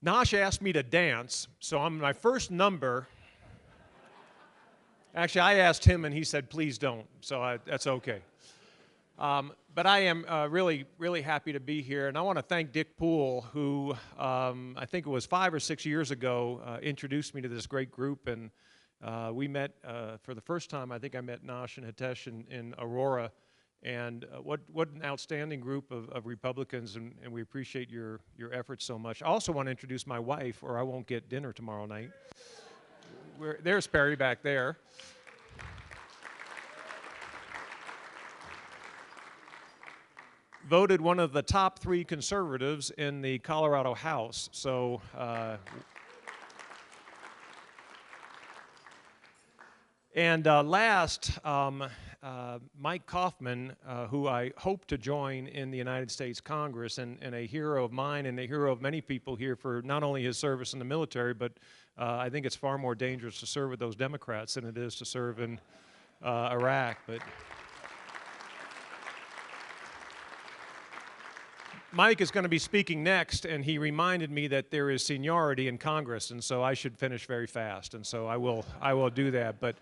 Nosh asked me to dance, so on my first number, actually I asked him and he said, please don't, so that's okay. But I am really, really happy to be here, and I want to thank Dick Poole, who I think it was 5 or 6 years ago introduced me to this great group, and we met for the first time. I think I met Nosh and Hitesh in Aurora, and what an outstanding group of Republicans, and we appreciate your efforts so much. I also want to introduce my wife, or I won't get dinner tomorrow night. There's Perry back there. Voted one of the top 3 conservatives in the Colorado House. So and last, Mike Kaufman, who I hope to join in the United States Congress, and a hero of mine and a hero of many people here for not only his service in the military, but I think it's far more dangerous to serve with those Democrats than it is to serve in Iraq. But Mike is going to be speaking next, and he reminded me that there is seniority in Congress, and so I should finish very fast, and so I will do that. But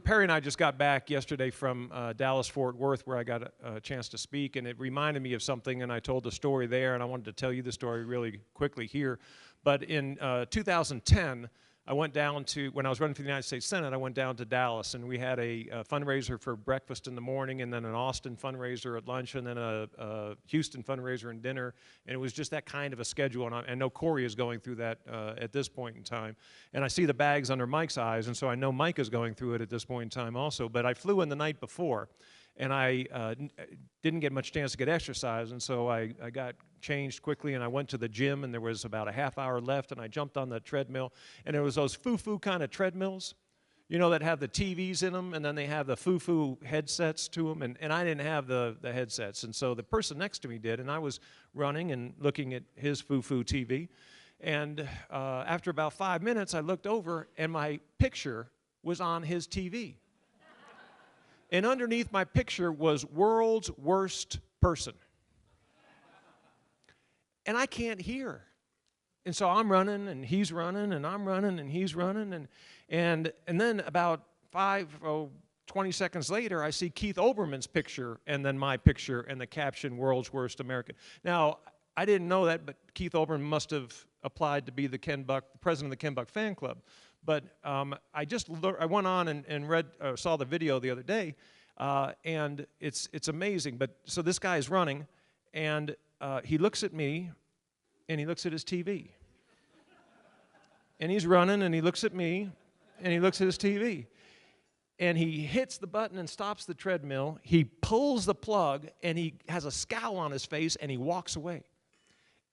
Perry and I just got back yesterday from Dallas-Fort Worth, where I got a chance to speak, and it reminded me of something, and I told the story there, and I wanted to tell you the story really quickly here. But in 2010, I went down to, when I was running for the United States Senate, I went down to Dallas, and we had a fundraiser for breakfast in the morning, and then an Austin fundraiser at lunch, and then a Houston fundraiser and dinner, and it was just that kind of a schedule, and I know Corey is going through that at this point in time, and I see the bags under Mike's eyes, and so I know Mike is going through it at this point in time also, but I flew in the night before, and I didn't get much chance to get exercise, and so I got changed quickly, and I went to the gym, and there was about a half hour left, and I jumped on the treadmill, and there was those foo-foo kind of treadmills, you know, that have the TVs in them, and then they have the foo-foo headsets to them, and I didn't have the headsets, and so the person next to me did, and I was running and looking at his foo-foo TV, and after about 5 minutes, I looked over, and my picture was on his TV. And underneath my picture was world's worst person. And I can't hear. And so I'm running, and he's running, and I'm running, and he's running. And then about 20 seconds later, I see Keith Olbermann's picture, and then my picture, and the caption, World's Worst American. Now, I didn't know that, but Keith Olbermann must have applied to be the president of the Ken Buck fan club. But I went on and saw the video the other day, and it's amazing. But so this guy is running, and he looks at me, and he looks at his TV, and he's running, and he looks at me, and he looks at his TV, and he hits the button and stops the treadmill. He pulls the plug, and he has a scowl on his face, and he walks away.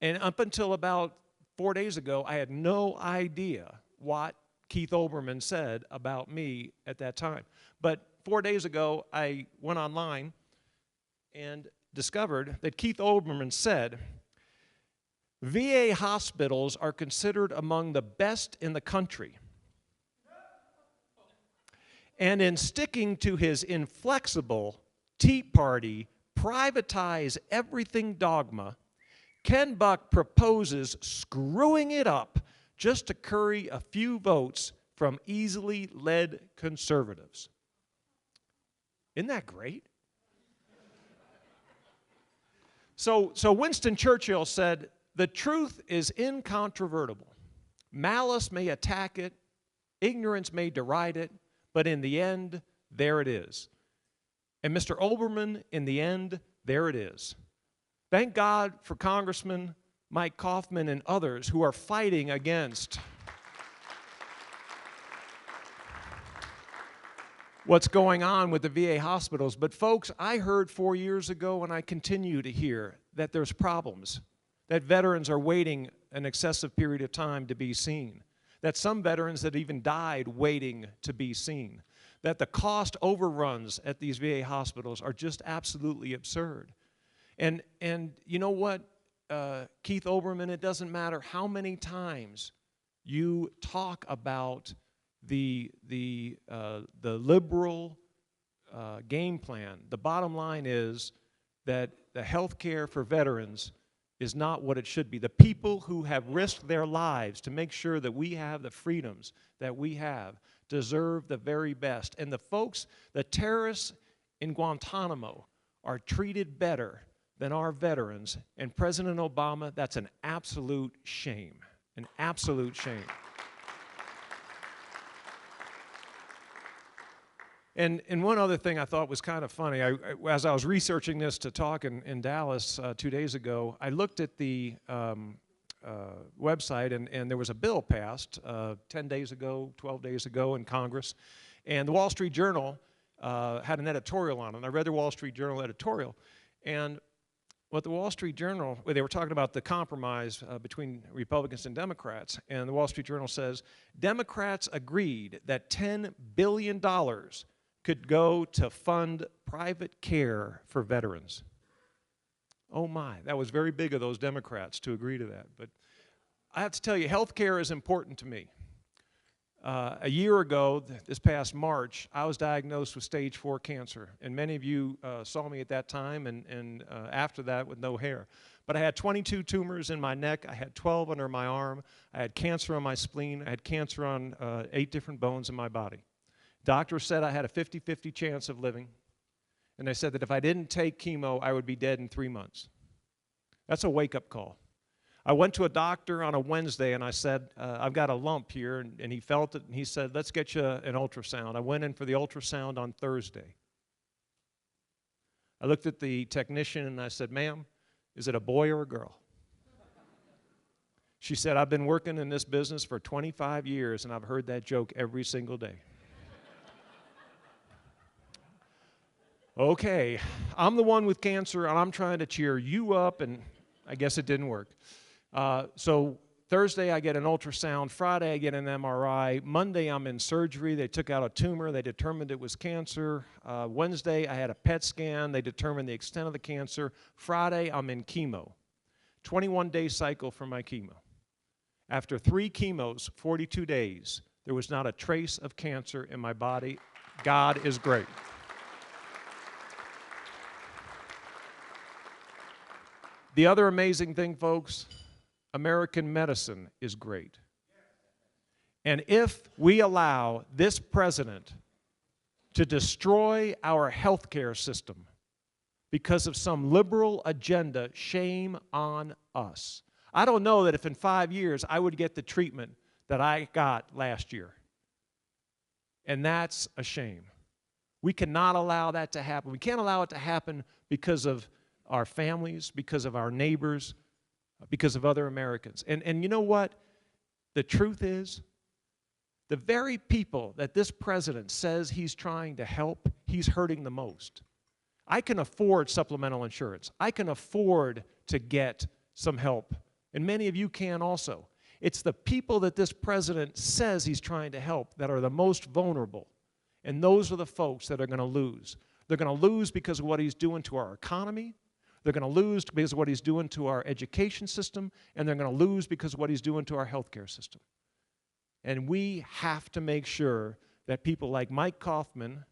And up until about 4 days ago, I had no idea what Keith Olbermann said about me at that time. But 4 days ago, I went online and discovered that Keith Olbermann said, VA hospitals are considered among the best in the country. And in sticking to his inflexible Tea Party, privatize everything dogma, Ken Buck proposes screwing it up just to curry a few votes from easily led conservatives. Isn't that great? So Winston Churchill said, the truth is incontrovertible. Malice may attack it, ignorance may deride it, but in the end, there it is. And Mr. Olbermann, in the end, there it is. Thank God for Congressman Mike Kaufman and others who are fighting against what's going on with the VA hospitals. But folks, I heard 4 years ago, and I continue to hear, that there's problems, that veterans are waiting an excessive period of time to be seen, that some veterans that even died waiting to be seen, that the cost overruns at these VA hospitals are just absolutely absurd. And you know what, Keith Olbermann, it doesn't matter how many times you talk about the liberal game plan. The bottom line is that the health care for veterans is not what it should be. The people who have risked their lives to make sure that we have the freedoms that we have deserve the very best. And the folks, the terrorists in Guantanamo are treated better than our veterans. And President Obama, that's an absolute shame. An absolute shame. And one other thing I thought was kind of funny, as I was researching this to talk in Dallas 2 days ago, I looked at the website, and there was a bill passed 10 days ago, 12 days ago in Congress, and the Wall Street Journal had an editorial on it. And I read the Wall Street Journal editorial, and what the Wall Street Journal, they were talking about the compromise between Republicans and Democrats, and the Wall Street Journal says, Democrats agreed that $10 billion could go to fund private care for veterans. Oh my, that was very big of those Democrats to agree to that. But I have to tell you, health care is important to me. A year ago, this past March, I was diagnosed with stage 4 cancer. And many of you saw me at that time and after that with no hair. But I had 22 tumors in my neck. I had 12 under my arm. I had cancer on my spleen. I had cancer on 8 different bones in my body. Doctors said I had a 50-50 chance of living. And they said that if I didn't take chemo, I would be dead in 3 months. That's a wake-up call. I went to a doctor on a Wednesday, and I said, I've got a lump here, and he felt it, and he said, let's get you an ultrasound. I went in for the ultrasound on Thursday. I looked at the technician, and I said, ma'am, is it a boy or a girl? She said, I've been working in this business for 25 years, and I've heard that joke every single day. Okay, I'm the one with cancer, and I'm trying to cheer you up, and I guess it didn't work. So Thursday, I get an ultrasound. Friday, I get an MRI. Monday, I'm in surgery. They took out a tumor. They determined it was cancer. Wednesday, I had a PET scan. They determined the extent of the cancer. Friday, I'm in chemo. 21-day cycle for my chemo. After 3 chemos, 42 days, there was not a trace of cancer in my body. God is great. The other amazing thing, folks, American medicine is great. And if we allow this president to destroy our health care system because of some liberal agenda, shame on us. I don't know that if in 5 years I would get the treatment that I got last year. And that's a shame. We cannot allow that to happen. We can't allow it to happen because of our families, because of our neighbors, because of other Americans. And you know what? The truth is, the very people that this president says he's trying to help, he's hurting the most. I can afford supplemental insurance. I can afford to get some help, and many of you can also. It's the people that this president says he's trying to help that are the most vulnerable, and those are the folks that are going to lose. They're going to lose because of what he's doing to our economy. They're going to lose because of what he's doing to our education system, and they're going to lose because of what he's doing to our healthcare system. And we have to make sure that people like Mike Kaufman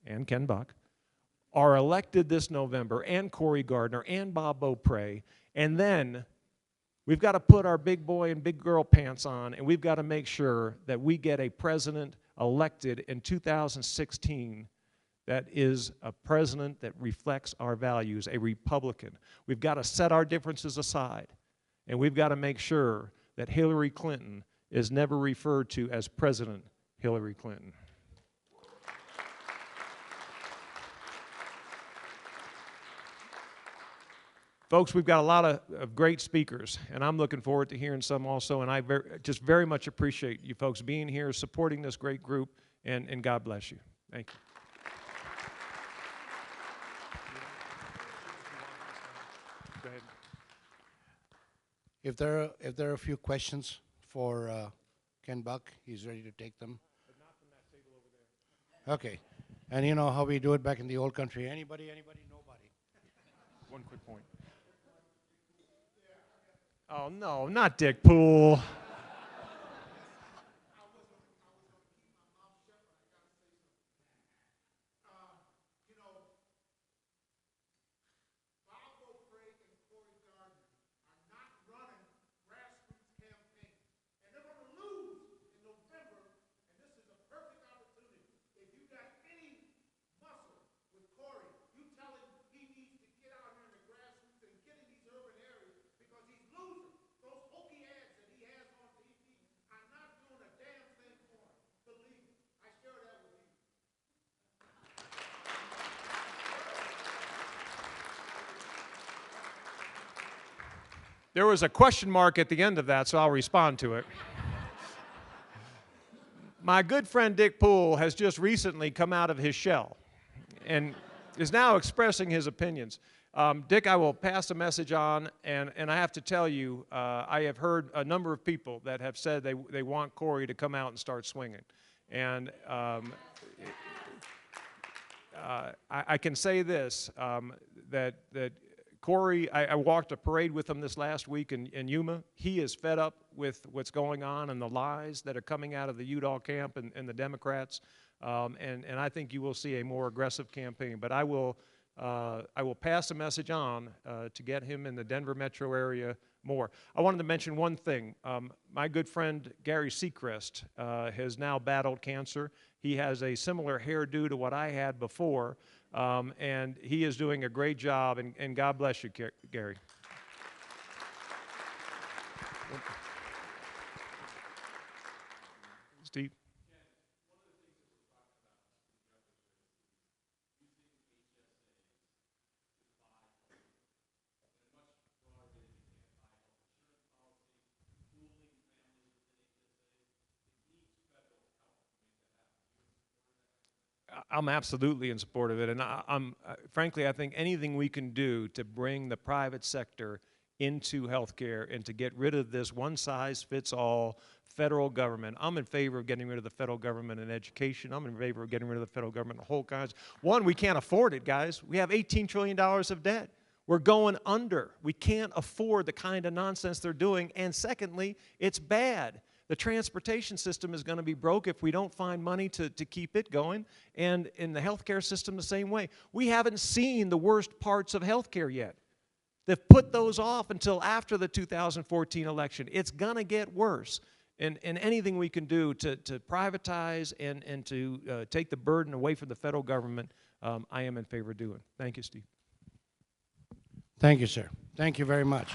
and Ken Buck are elected this November, and Cory Gardner and Bob Beaupre, and then we've got to put our big boy and big girl pants on, and we've got to make sure that we get a president elected in 2016 that is a president that reflects our values, a Republican. We've got to set our differences aside, and we've got to make sure that Hillary Clinton is never referred to as President Hillary Clinton. Folks, we've got a lot of great speakers, and I'm looking forward to hearing some also, and I just very much appreciate you folks being here, supporting this great group, and God bless you. Thank you. Go ahead. If there are a few questions for Ken Buck, he's ready to take them. But not from that table over there. Okay. And you know how we do it back in the old country. Anybody, nobody. One quick point. Oh, no, not Dick Poole. There was a question mark at the end of that, so I'll respond to it. My good friend Dick Poole has just recently come out of his shell and is now expressing his opinions. Dick, I will pass the message on, and I have to tell you, I have heard a number of people that have said they want Corey to come out and start swinging. And I can say this, that Corey, I walked a parade with him this last week in Yuma. He is fed up with what's going on and the lies that are coming out of the Udall camp and the Democrats. And I think you will see a more aggressive campaign. But I will pass the message on to get him in the Denver metro area more. I wanted to mention one thing. My good friend Gary Seacrest has now battled cancer. He has a similar hairdo to what I had before, and he is doing a great job, and God bless you, Gary. Steve? I'm absolutely in support of it, and frankly, I think anything we can do to bring the private sector into healthcare and to get rid of this one-size-fits-all federal government. I'm in favor of getting rid of the federal government in education. I'm in favor of getting rid of the federal government in whole kinds. One, we can't afford it, guys. We have $18 trillion of debt. We're going under. We can't afford the kind of nonsense they're doing, and secondly, it's bad. The transportation system is going to be broke if we don't find money to keep it going, and in the healthcare system the same way. We haven't seen the worst parts of healthcare yet. They've put those off until after the 2014 election. It's going to get worse, and anything we can do to privatize and to take the burden away from the federal government, I am in favor of doing. Thank you, Steve. Thank you, sir. Thank you very much.